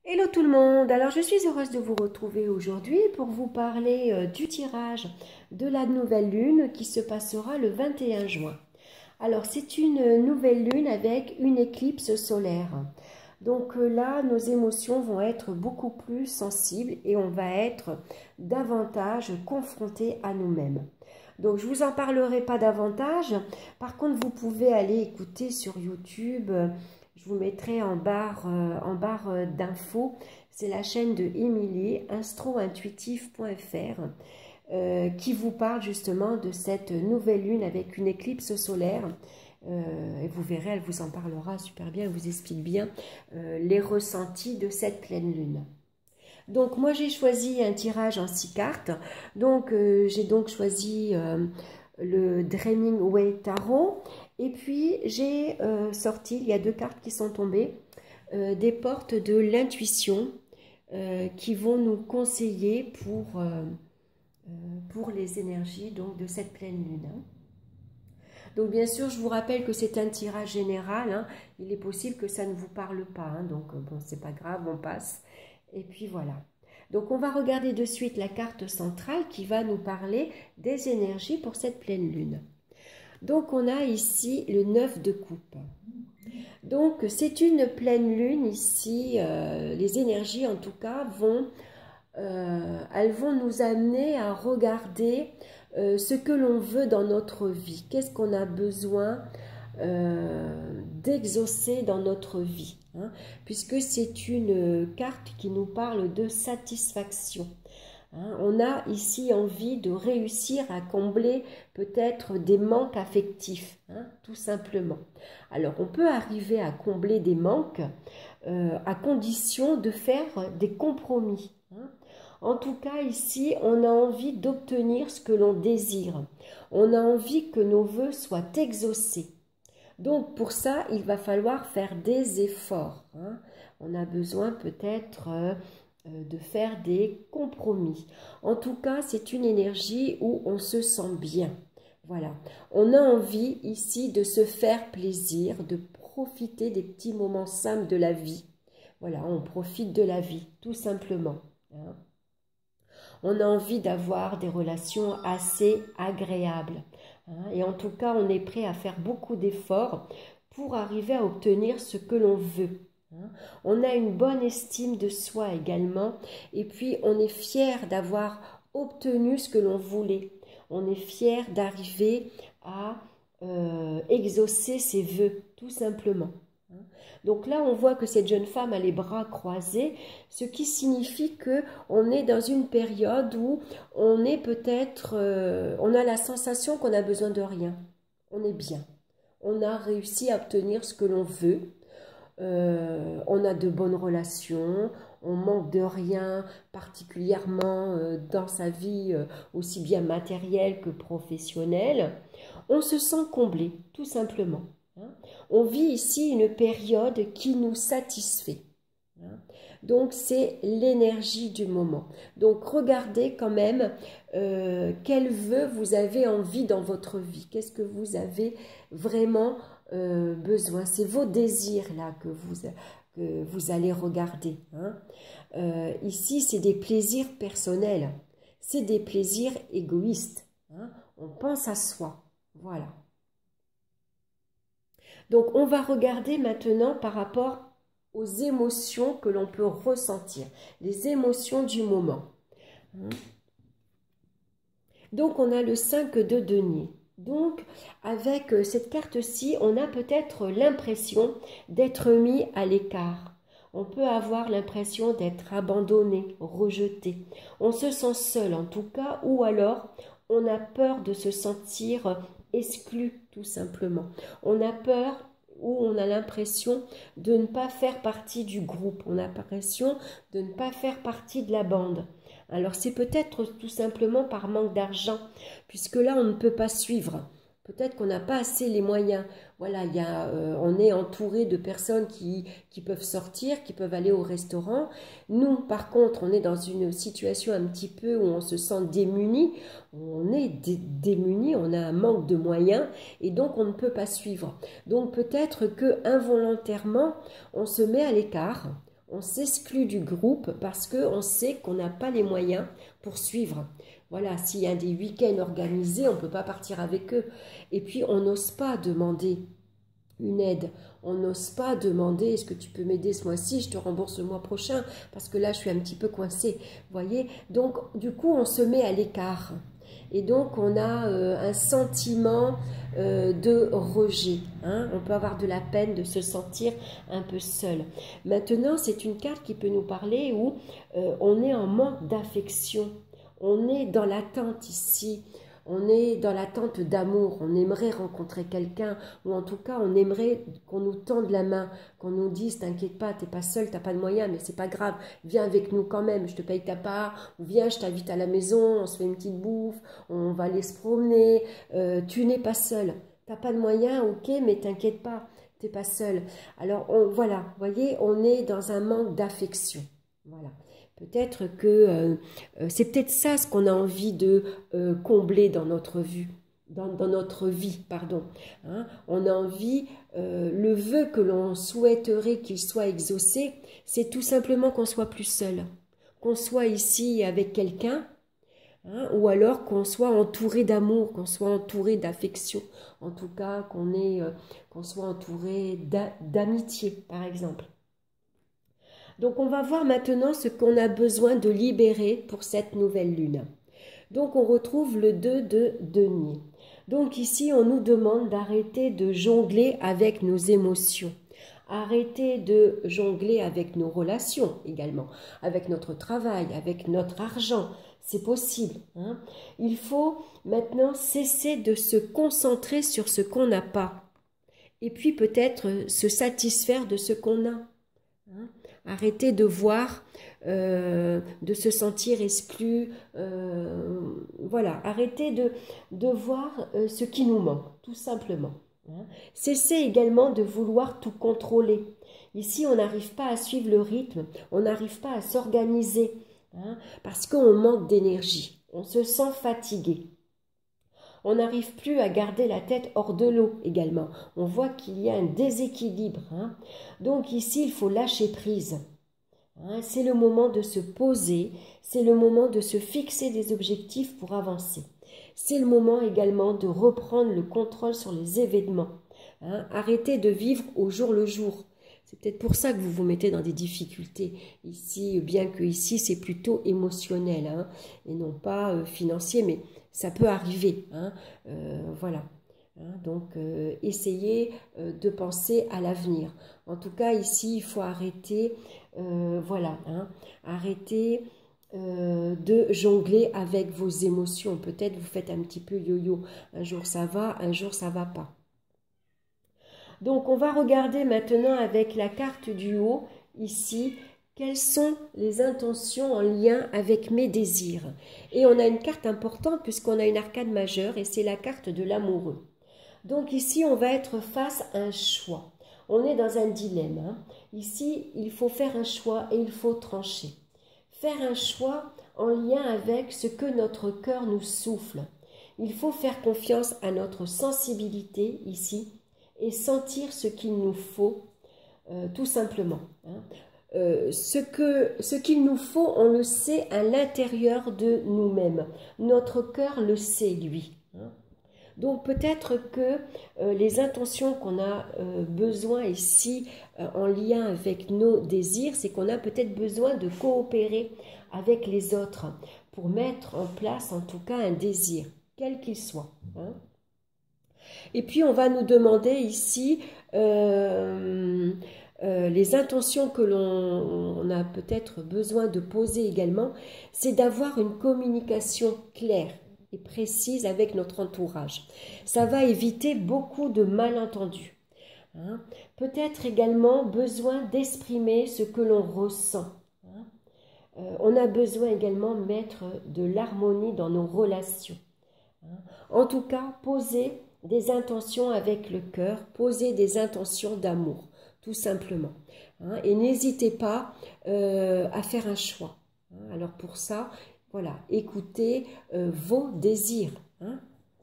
Hello tout le monde, alors je suis heureuse de vous retrouver aujourd'hui pour vous parler du tirage de la nouvelle lune qui se passera le 21 juin. Alors c'est une nouvelle lune avec une éclipse solaire. Donc là, nos émotions vont être beaucoup plus sensibles et on va être davantage confrontés à nous-mêmes. Donc je ne vous en parlerai pas davantage. Par contre, vous pouvez aller écouter sur YouTube. Je vous mettrai en barre d'infos. C'est la chaîne de Émilie, instrointuitif.fr, qui vous parle justement de cette nouvelle lune avec une éclipse solaire. Et vous verrez, elle vous en parlera super bien, elle vous explique bien les ressentis de cette pleine lune. Donc moi j'ai choisi un tirage en 6 cartes. Donc j'ai donc choisi le Dreaming Way Tarot. Et puis j'ai sorti, il y a 2 cartes qui sont tombées, des portes de l'intuition qui vont nous conseiller pour les énergies donc, de cette pleine lune. Donc bien sûr, je vous rappelle que c'est un tirage général. Hein. Il est possible que ça ne vous parle pas. Hein. Donc bon, c'est pas grave, on passe. Et puis voilà. Donc on va regarder de suite la carte centrale qui va nous parler des énergies pour cette pleine lune. Donc on a ici le 9 de coupe. Donc c'est une pleine lune ici. Les énergies en tout cas elles vont nous amener à regarder ce que l'on veut dans notre vie. Qu'est-ce qu'on a besoin d'exaucer dans notre vie, hein, puisque c'est une carte qui nous parle de satisfaction. Hein. On a ici envie de réussir à combler peut-être des manques affectifs, hein, tout simplement. Alors on peut arriver à combler des manques à condition de faire des compromis. Hein. En tout cas, ici, on a envie d'obtenir ce que l'on désire. On a envie que nos vœux soient exaucés. Donc, pour ça, il va falloir faire des efforts. Hein. On a besoin peut-être de faire des compromis. En tout cas, c'est une énergie où on se sent bien. Voilà. On a envie ici de se faire plaisir, de profiter des petits moments simples de la vie. Voilà, on profite de la vie, tout simplement. Hein. On a envie d'avoir des relations assez agréables. Hein, et en tout cas, on est prêt à faire beaucoup d'efforts pour arriver à obtenir ce que l'on veut. Hein. On a une bonne estime de soi également. Et puis, on est fier d'avoir obtenu ce que l'on voulait. On est fier d'arriver à exaucer ses vœux, tout simplement. Donc là, on voit que cette jeune femme a les bras croisés, ce qui signifie qu'on est dans une période où on est peut-être, on a la sensation qu'on a besoin de rien. On est bien. On a réussi à obtenir ce que l'on veut. On a de bonnes relations. On manque de rien particulièrement dans sa vie, aussi bien matérielle que professionnelle. On se sent comblé, tout simplement. On vit ici une période qui nous satisfait. Donc, c'est l'énergie du moment. Donc, regardez quand même quel vœu vous avez envie dans votre vie. Qu'est-ce que vous avez vraiment besoin? C'est vos désirs là que vous allez regarder. Hein. Ici, c'est des plaisirs personnels. C'est des plaisirs égoïstes. Hein. On pense à soi. Voilà. Donc, on va regarder maintenant par rapport aux émotions que l'on peut ressentir, les émotions du moment. Donc, on a le 5 de denier. Donc, avec cette carte-ci, on a peut-être l'impression d'être mis à l'écart. On peut avoir l'impression d'être abandonné, rejeté. On se sent seul en tout cas, ou alors on a peur de se sentir exclu tout simplement. On a peur ou on a l'impression de ne pas faire partie du groupe. On a l'impression de ne pas faire partie de la bande. Alors c'est peut-être tout simplement par manque d'argent, puisque là on ne peut pas suivre. Peut-être qu'on n'a pas assez les moyens. Voilà, on est entouré de personnes qui peuvent sortir, qui peuvent aller au restaurant. Nous, par contre, on est dans une situation un petit peu où on se sent démuni. On est démuni, on a un manque de moyens et donc on ne peut pas suivre. Donc peut-être que involontairement, on se met à l'écart. on s'exclut du groupe parce qu'on sait qu'on n'a pas les moyens pour suivre. Voilà, s'il y a des week-ends organisés, on ne peut pas partir avec eux. Et puis, on n'ose pas demander une aide. On n'ose pas demander, est-ce que tu peux m'aider ce mois-ci, je te rembourse le mois prochain, parce que là, je suis un petit peu coincée. Vous voyez? Donc, du coup, on se met à l'écart. Et donc, on a un sentiment de rejet. Hein? On peut avoir de la peine de se sentir un peu seul. Maintenant, c'est une carte qui peut nous parler où on est en manque d'affection. On est dans l'attente ici. On est dans l'attente d'amour, on aimerait rencontrer quelqu'un, ou en tout cas on aimerait qu'on nous tende la main, qu'on nous dise t'inquiète pas, t'es pas seul, t'as pas de moyens, mais c'est pas grave, viens avec nous quand même, je te paye ta part, ou viens, je t'invite à la maison, on se fait une petite bouffe, on va aller se promener, tu n'es pas seul, t'as pas de moyens, ok, mais t'inquiète pas, t'es pas seul. Alors voilà, vous voyez, on est dans un manque d'affection, voilà. Peut-être que c'est peut-être ça ce qu'on a envie de combler dans notre vie, dans notre vie, pardon. Hein. On a envie, le vœu que l'on souhaiterait qu'il soit exaucé, c'est tout simplement qu'on soit plus seul, qu'on soit ici avec quelqu'un, hein, ou alors qu'on soit entouré d'amour, qu'on soit entouré d'affection, en tout cas qu'on soit entouré d'amitié, par exemple. Donc on va voir maintenant ce qu'on a besoin de libérer pour cette nouvelle lune. Donc on retrouve le 2 de denier. Donc ici on nous demande d'arrêter de jongler avec nos émotions. Arrêter de jongler avec nos relations également, avec notre travail, avec notre argent. C'est possible. Hein? Il faut maintenant cesser de se concentrer sur ce qu'on n'a pas. Et puis peut-être se satisfaire de ce qu'on a. Hein? Arrêter de voir, de se sentir exclu, voilà, arrêter de voir ce qui nous manque, tout simplement. Hein. Cessez également de vouloir tout contrôler. Ici, on n'arrive pas à suivre le rythme, on n'arrive pas à s'organiser, hein, parce qu'on manque d'énergie, on se sent fatigué. On n'arrive plus à garder la tête hors de l'eau également. On voit qu'il y a un déséquilibre. Hein. Donc ici, il faut lâcher prise. Hein. C'est le moment de se poser, c'est le moment de se fixer des objectifs pour avancer. C'est le moment également de reprendre le contrôle sur les événements. Hein. Arrêtez de vivre au jour le jour. C'est peut-être pour ça que vous vous mettez dans des difficultés ici, bien que ici c'est plutôt émotionnel, hein, et non pas financier, mais ça peut arriver. Hein, voilà. Hein, donc essayez de penser à l'avenir. En tout cas ici il faut arrêter, voilà, hein, arrêter de jongler avec vos émotions. Peut-être vous faites un petit peu yo-yo. Un jour ça va, un jour ça va pas. Donc, on va regarder maintenant avec la carte du haut, ici, quelles sont les intentions en lien avec mes désirs. Et on a une carte importante puisqu'on a une arcane majeure et c'est la carte de l'amoureux. Donc ici, on va être face à un choix. On est dans un dilemme. Hein. Ici, il faut faire un choix et il faut trancher. Faire un choix en lien avec ce que notre cœur nous souffle. Il faut faire confiance à notre sensibilité ici, et sentir ce qu'il nous faut, tout simplement. Hein. Ce qu'il nous faut, on le sait à l'intérieur de nous-mêmes. Notre cœur le sait, lui. Hein. Donc peut-être que les intentions qu'on a besoin ici, en lien avec nos désirs, c'est qu'on a peut-être besoin de coopérer avec les autres pour mettre en place, en tout cas, un désir, quel qu'il soit. Hein. Et puis, on va nous demander ici les intentions que l'on a peut-être besoin de poser également, c'est d'avoir une communication claire et précise avec notre entourage. Ça va éviter beaucoup de malentendus. Hein. Peut-être également besoin d'exprimer ce que l'on ressent. Hein. On a besoin également de mettre de l'harmonie dans nos relations. Hein. En tout cas, poser des intentions avec le cœur, poser des intentions d'amour, tout simplement. Hein, et n'hésitez pas à faire un choix. Hein, alors pour ça, voilà, écoutez vos désirs. Hein.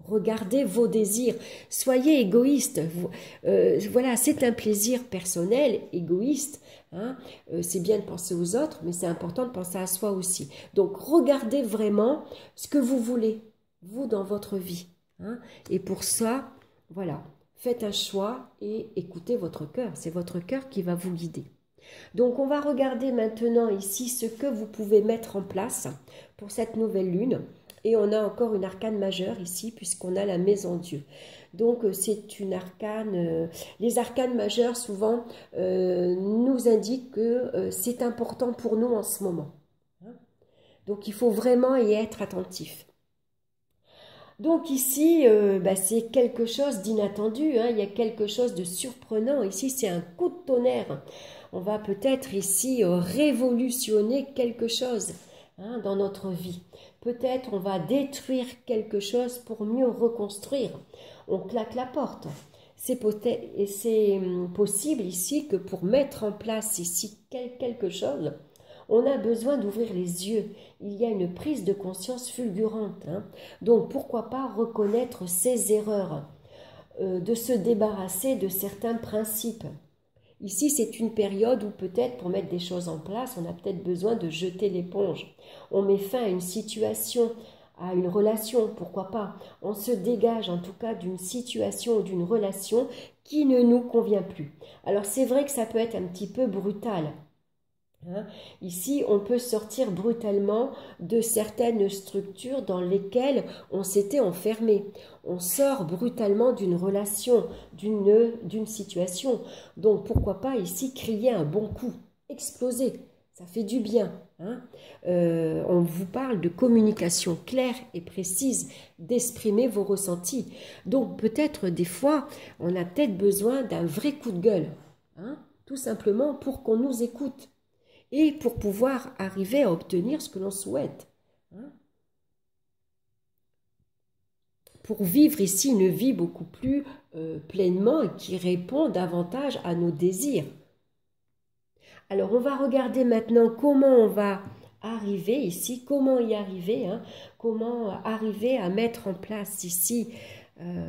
Regardez vos désirs, soyez égoïste. Voilà, c'est un plaisir personnel, égoïste. Hein. C'est bien de penser aux autres, mais c'est important de penser à soi aussi. Donc, regardez vraiment ce que vous voulez, vous, dans votre vie. Hein. Et pour ça, voilà, faites un choix et écoutez votre cœur. C'est votre cœur qui va vous guider. Donc, on va regarder maintenant ici ce que vous pouvez mettre en place pour cette nouvelle lune. Et on a encore une arcane majeure ici, puisqu'on a la maison Dieu. Donc, c'est une arcane... les arcanes majeures, souvent, nous indiquent que c'est important pour nous en ce moment. Donc, il faut vraiment y être attentif. Donc, ici, c'est quelque chose d'inattendu. Hein, il y a quelque chose de surprenant. Ici, c'est un coup de tonnerre. On va peut-être ici révolutionner quelque chose dans notre vie. Peut-être on va détruire quelque chose pour mieux reconstruire. On claque la porte. C'est possible ici que pour mettre en place ici quelque chose, on a besoin d'ouvrir les yeux. Il y a une prise de conscience fulgurante. Hein. Donc pourquoi pas reconnaître ses erreurs, de se débarrasser de certains principes. Ici, c'est une période où peut-être pour mettre des choses en place, on a peut-être besoin de jeter l'éponge. On met fin à une situation, à une relation, pourquoi pas. On se dégage en tout cas d'une situation ou d'une relation qui ne nous convient plus. Alors c'est vrai que ça peut être un petit peu brutal. Hein. Ici, on peut sortir brutalement de certaines structures dans lesquelles on s'était enfermé. On sort brutalement d'une relation, d'une situation. Donc, pourquoi pas ici crier un bon coup, exploser, ça fait du bien. Hein. On vous parle de communication claire et précise, d'exprimer vos ressentis. Donc, peut-être des fois, on a peut-être besoin d'un vrai coup de gueule, hein, tout simplement pour qu'on nous écoute. Et pour pouvoir arriver à obtenir ce que l'on souhaite. Hein. Pour vivre ici une vie beaucoup plus pleinement et qui répond davantage à nos désirs. Alors, on va regarder maintenant comment on va arriver ici, comment y arriver, hein, comment arriver à mettre en place ici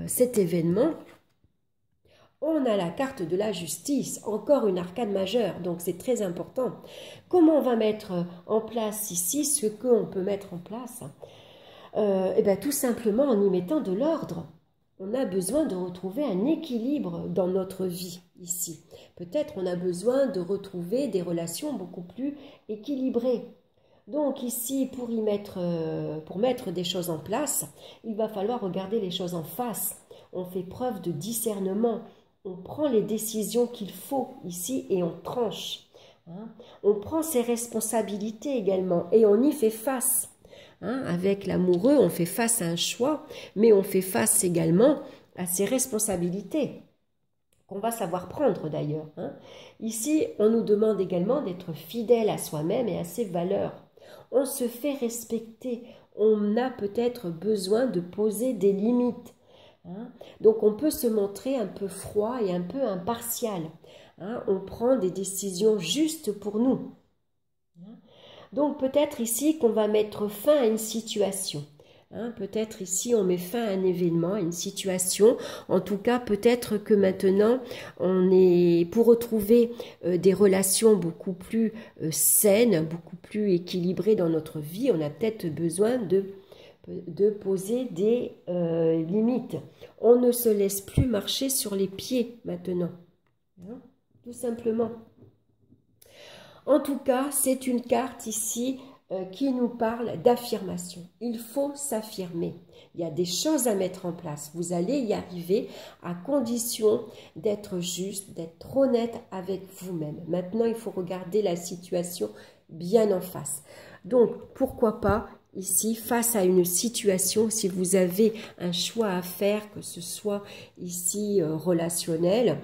cet événement. On a la carte de la justice, encore une arcane majeure, donc c'est très important. Comment on va mettre en place ici ce qu'on peut mettre en place? Tout simplement en y mettant de l'ordre. On a besoin de retrouver un équilibre dans notre vie ici. Peut-être on a besoin de retrouver des relations beaucoup plus équilibrées. Donc ici, pour mettre des choses en place, il va falloir regarder les choses en face. On fait preuve de discernement. On prend les décisions qu'il faut ici et on tranche. Hein. On prend ses responsabilités également et on y fait face. Hein. Avec l'amoureux, on fait face à un choix, mais on fait face également à ses responsabilités, qu'on va savoir prendre d'ailleurs. Hein. Ici, on nous demande également d'être fidèle à soi-même et à ses valeurs. On se fait respecter. On a peut-être besoin de poser des limites. Hein. Donc on peut se montrer un peu froid et un peu impartial. Hein. On prend des décisions justes pour nous. Hein. Donc peut-être ici qu'on va mettre fin à une situation. Hein. Peut-être ici on met fin à un événement, à une situation. En tout cas peut-être que maintenant on est pour retrouver des relations beaucoup plus saines, beaucoup plus équilibrées dans notre vie. On a peut-être besoin de poser des limites. On ne se laisse plus marcher sur les pieds maintenant. Hein, tout simplement. En tout cas, c'est une carte ici qui nous parle d'affirmation. Il faut s'affirmer. Il y a des choses à mettre en place. Vous allez y arriver à condition d'être juste, d'être honnête avec vous-même. Maintenant, il faut regarder la situation bien en face. Donc, pourquoi pas ici, face à une situation, si vous avez un choix à faire, que ce soit ici relationnel,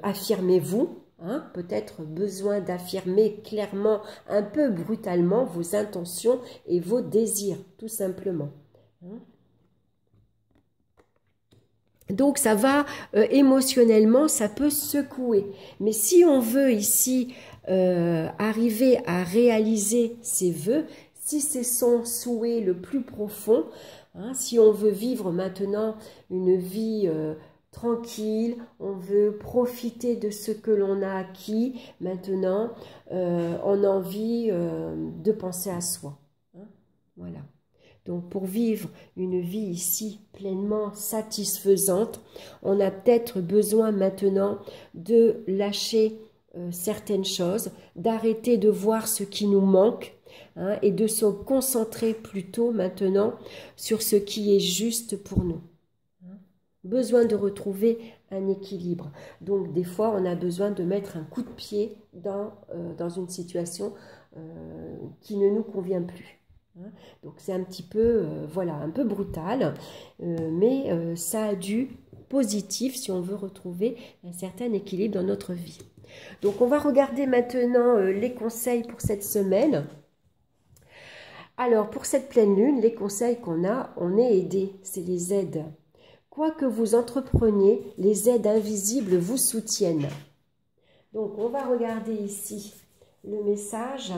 affirmez-vous. Hein, peut-être besoin d'affirmer clairement, un peu brutalement, vos intentions et vos désirs, tout simplement. Hein. Donc ça va, émotionnellement, ça peut secouer. Mais si on veut ici arriver à réaliser ses vœux, si c'est son souhait le plus profond, Hein. Si on veut vivre maintenant une vie tranquille, on veut profiter de ce que l'on a acquis, maintenant on a envie de penser à soi. Hein. Voilà. Donc pour vivre une vie ici pleinement satisfaisante, on a peut-être besoin maintenant de lâcher certaines choses, d'arrêter de voir ce qui nous manque, hein, et de se concentrer plutôt maintenant sur ce qui est juste pour nous. Besoin de retrouver un équilibre. Donc des fois on a besoin de mettre un coup de pied dans une situation qui ne nous convient plus. Donc c'est un petit peu, voilà, un peu brutal, mais ça a du positif si on veut retrouver un certain équilibre dans notre vie. Donc on va regarder maintenant les conseils pour cette semaine. Alors pour cette pleine lune, les conseils qu'on a, on est aidé, c'est les aides. Quoi que vous entrepreniez, les aides invisibles vous soutiennent. Donc on va regarder ici le message.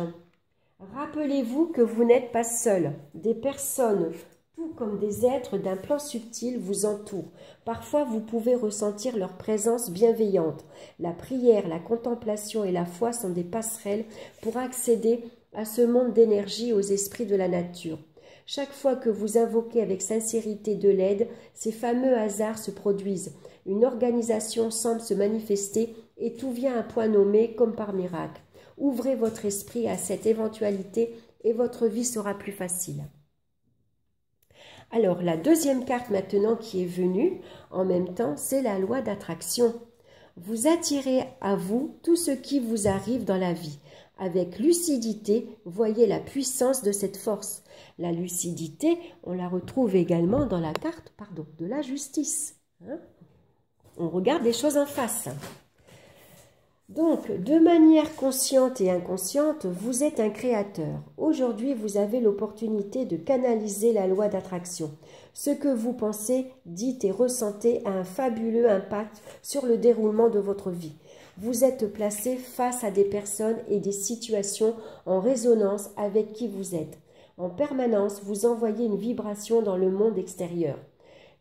Rappelez-vous que vous n'êtes pas seul. Des personnes, tout comme des êtres d'un plan subtil, vous entourent. Parfois, vous pouvez ressentir leur présence bienveillante. La prière, la contemplation et la foi sont des passerelles pour accéder à ce monde d'énergie, aux esprits de la nature. Chaque fois que vous invoquez avec sincérité de l'aide, ces fameux hasards se produisent. Une organisation semble se manifester et tout vient à point nommé comme par miracle. Ouvrez votre esprit à cette éventualité et votre vie sera plus facile. Alors, la deuxième carte maintenant qui est venue, en même temps, c'est la loi d'attraction. Vous attirez à vous tout ce qui vous arrive dans la vie. Avec lucidité, voyez la puissance de cette force. La lucidité, on la retrouve également dans la carte, de la justice. Hein? On regarde les choses en face. Donc, de manière consciente et inconsciente, vous êtes un créateur. Aujourd'hui, vous avez l'opportunité de canaliser la loi d'attraction. Ce que vous pensez, dites et ressentez a un fabuleux impact sur le déroulement de votre vie. Vous êtes placé face à des personnes et des situations en résonance avec qui vous êtes. En permanence, vous envoyez une vibration dans le monde extérieur.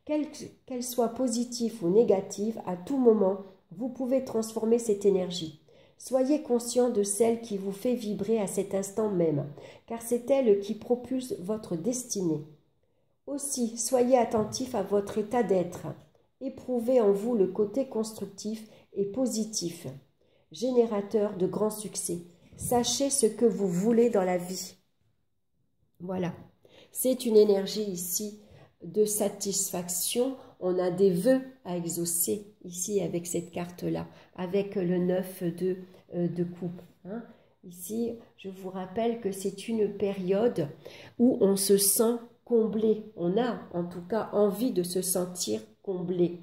Qu'elle soit positive ou négative, à tout moment, vous pouvez transformer cette énergie. Soyez conscient de celle qui vous fait vibrer à cet instant même, car c'est elle qui propulse votre destinée. Aussi, soyez attentif à votre état d'être. Éprouvez en vous le côté constructif et positif, générateur de grands succès. Sachez ce que vous voulez dans la vie. Voilà, c'est une énergie ici de satisfaction. On a des vœux à exaucer ici avec cette carte-là, avec le 9 de coupe. Hein. Ici, je vous rappelle que c'est une période où on se sent comblé. On a en tout cas envie de se sentir comblé.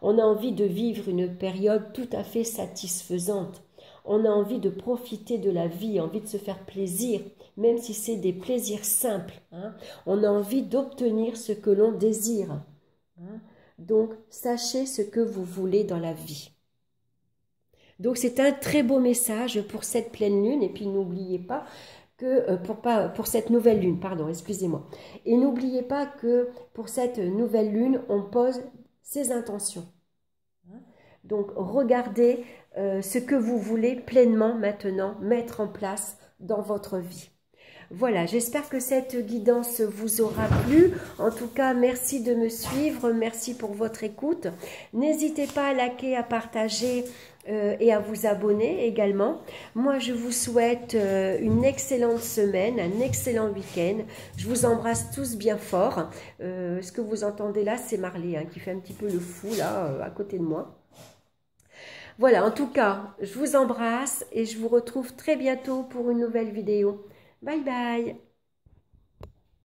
On a envie de vivre une période tout à fait satisfaisante. On a envie de profiter de la vie, envie de se faire plaisir, même si c'est des plaisirs simples. Hein. On a envie d'obtenir ce que l'on désire. Hein. Donc, sachez ce que vous voulez dans la vie. Donc, c'est un très beau message pour cette pleine lune. Et puis, n'oubliez pas que, pour cette nouvelle lune, pardon, excusez-moi. Et n'oubliez pas que pour cette nouvelle lune, on pose ses intentions. Donc, regardez ce que vous voulez pleinement maintenant mettre en place dans votre vie. Voilà, j'espère que cette guidance vous aura plu. En tout cas, merci de me suivre, merci pour votre écoute. N'hésitez pas à liker, à partager et à vous abonner également. Moi, je vous souhaite une excellente semaine, un excellent week-end. Je vous embrasse tous bien fort. Ce que vous entendez là, c'est Marley hein, qui fait un petit peu le fou là, à côté de moi. Voilà, en tout cas, je vous embrasse et je vous retrouve très bientôt pour une nouvelle vidéo. Bye bye!